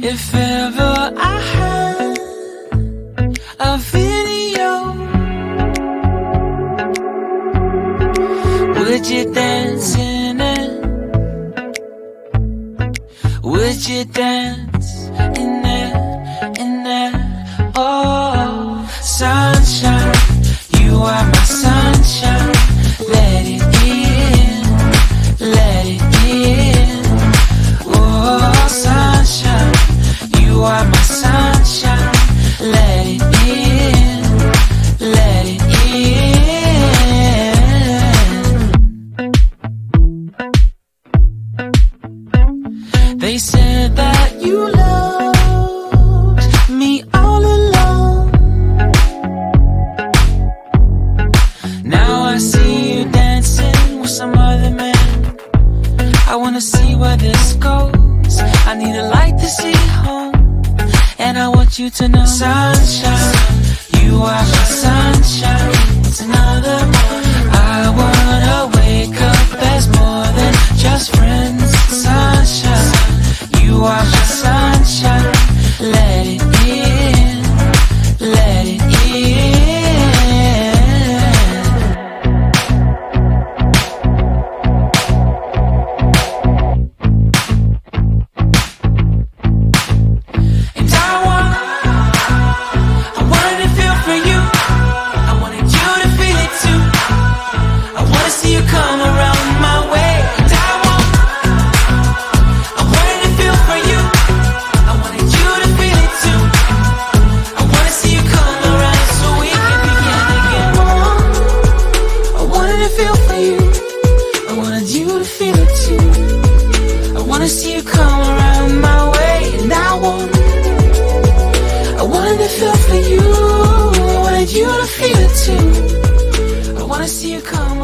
If ever I had a video, would you dance in it? Would you dance in it, in it? Oh, sunshine, you are my sunshine. Let it in, let it in. Oh, sunshine, you are my sunshine. Let it in, let it in. They said that you loved me all along. Now I see you dancing with some other man. I wanna see where this goes. I need a light to see home, and I want you to know, sunshine, you are my sunshine. It's another morning. I wanna wake up as more than just friends. Sunshine, you are my sunshine. Let it in, let it in. You to feel it too. I wanna see you come